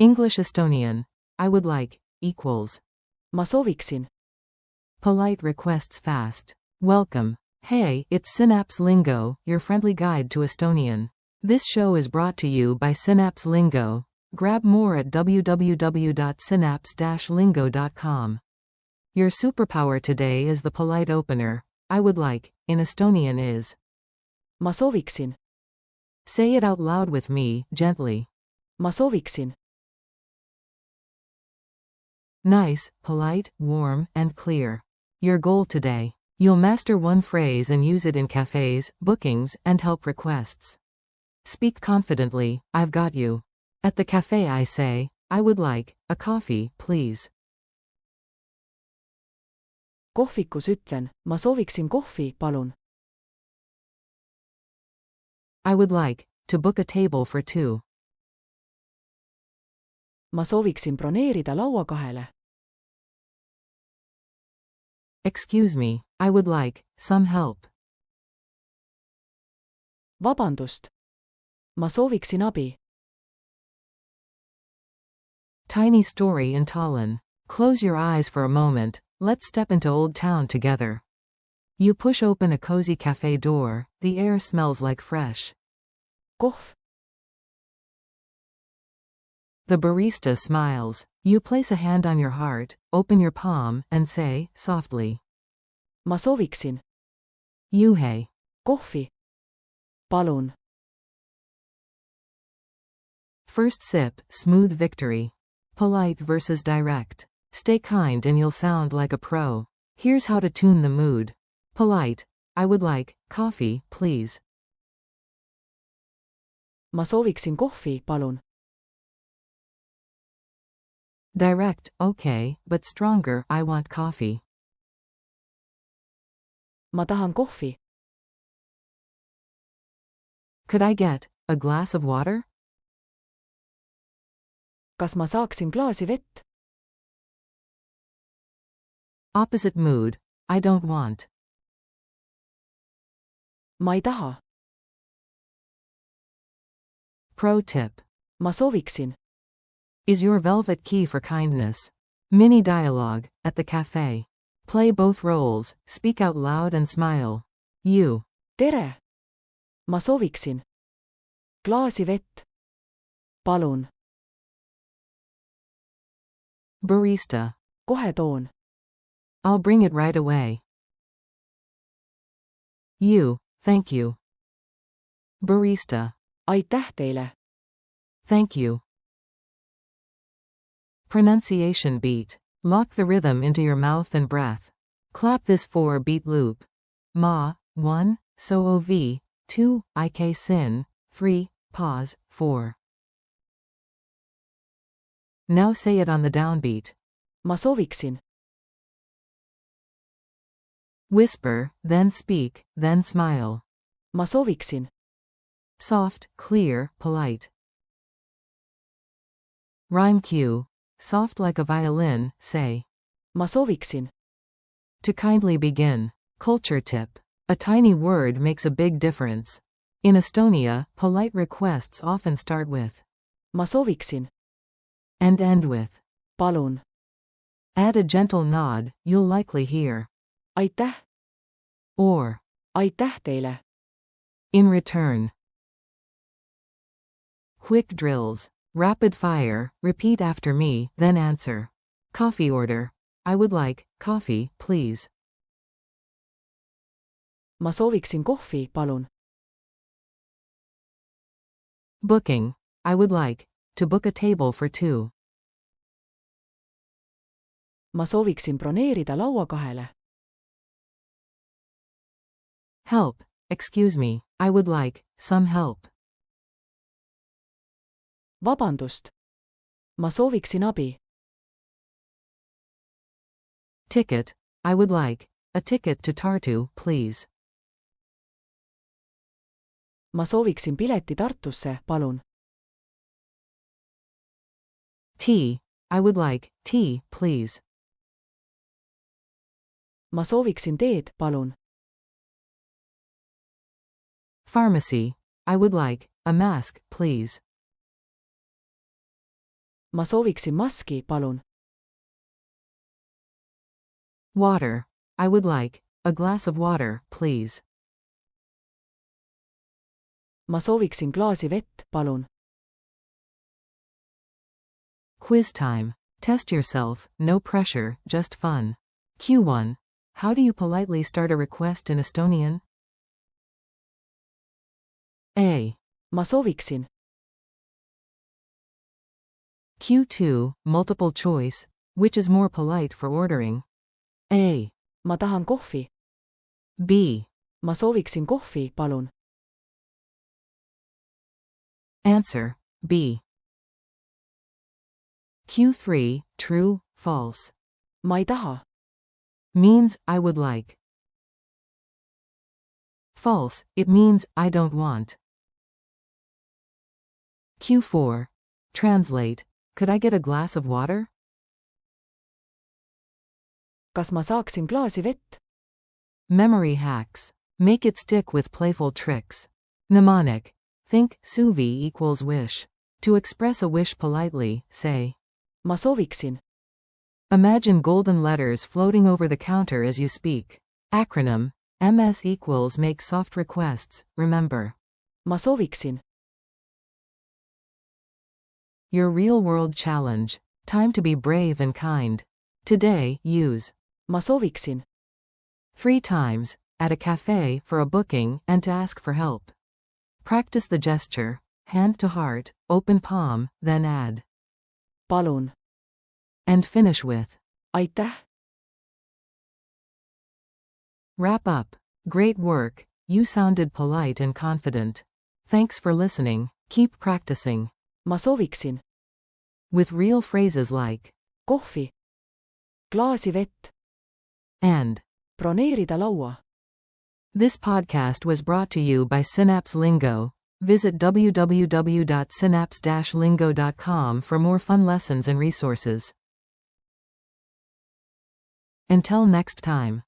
English Estonian. I would like, equals. ma sooviksin. Polite requests fast. Welcome. Hey, it's Synapse Lingo, your friendly guide to Estonian. This show is brought to you by Synapse Lingo. Grab more at www.synapse-lingo.com. Your superpower today is the polite opener. I would like, in Estonian is. ma sooviksin. Say it out loud with me, gently. ma sooviksin. Nice, polite, warm, and clear. Your goal today. You'll master one phrase and use it in cafes, bookings, and help requests. Speak confidently, I've got you. At the cafe I say, I would like, a coffee, please. Kohvikus ütlen, ma sooviksin kohvi, palun. I would like, to book a table for two. ma sooviksin broneerida laua 2. Excuse me, I would like, some help. Vabandust. ma sooviksin abi. Tiny story in Tallinn. Close your eyes for a moment, let's step into Old Town together. You push open a cozy cafe door, the air smells like fresh. Kohv. The barista smiles. You place a hand on your heart, open your palm, and say, softly. ma sooviksin. Juhe. Kohvi. Palun. First sip, smooth victory. Polite versus direct. Stay kind and you'll sound like a pro. Here's how to tune the mood. Polite. I would like, coffee, please. ma sooviksin kohvi, palun. Direct, okay, but stronger, I want coffee. ma tahan kohvi. Could I get a glass of water? Kas ma saaksin klaasi vett? Opposite mood. I don't want. ma ei taha. Pro tip. ma sooviksin. Is your velvet key for kindness. Mini dialogue, at the cafe. Play both roles, speak out loud and smile. You. Tere. ma sooviksin. Klaasi vett. Palun. Barista. Kohe toon. I'll bring it right away. You. Thank you. Barista. Aitäh teile. Thank you. Pronunciation beat. Lock the rhythm into your mouth and breath. Clap this 4-beat loop. Ma, 1, so ov, 2, ik sin, 3, pause, 4. Now say it on the downbeat. ma sooviksin. Whisper, then speak, then smile. ma sooviksin. Soft, clear, polite. Rhyme cue. Soft like a violin, say. ma sooviksin. To kindly begin. Culture tip. A tiny word makes a big difference. In Estonia, polite requests often start with ma sooviksin. and end with Palun. add a gentle nod, you'll likely hear Aitäh. or Aitäh teile. in return. Quick drills. Rapid fire, repeat after me, then answer. Coffee order. I would like, coffee, please. ma sooviksin kohvi, palun. Booking. I would like, to book a table for two. ma sooviksin broneerida laua 2. Help. Excuse me, I would like, some help. Vabandust. ma sooviksin abi. Ticket. I would like, a ticket to Tartu, please. ma sooviksin pileti Tartusse, palun. Tea. I would like, tea, please. ma sooviksin teed, palun. Pharmacy. I would like, a mask, please. ma sooviksin maski, palun. Water. I would like a glass of water, please. ma sooviksin klaasi vett, palun. Quiz time. Test yourself, no pressure, just fun. Q1. How do you politely start a request in Estonian? A. ma sooviksin. Q2. Multiple choice. Which is more polite for ordering? A. ma tahan kohvi. B. ma sooviksin kohvi, palun. Answer. B. Q3. True, false. ma ei taha. Means I would like. False. It means I don't want. Q4. Translate. Could I get a glass of water? kas ma saaksin klaasi vett? Memory hacks. Make it stick with playful tricks. Mnemonic. Think suvi equals wish. To express a wish politely, say. ma sooviksin. Imagine golden letters floating over the counter as you speak. Acronym. MS equals make soft requests, remember. ma sooviksin. Your real-world challenge. Time to be brave and kind. Today, use ma sooviksin. 3 times, at a cafe, for a booking, and to ask for help. Practice the gesture, hand to heart, open palm, then add. palun. And finish with. aitäh. Wrap up. Great work, you sounded polite and confident. Thanks for listening, keep practicing. ma sooviksin. With real phrases like kohvi. klaasi vett. and. broneerida laua. This podcast was brought to you by Synapse Lingo. Visit www.synapse-lingo.com for more fun lessons and resources. Until next time.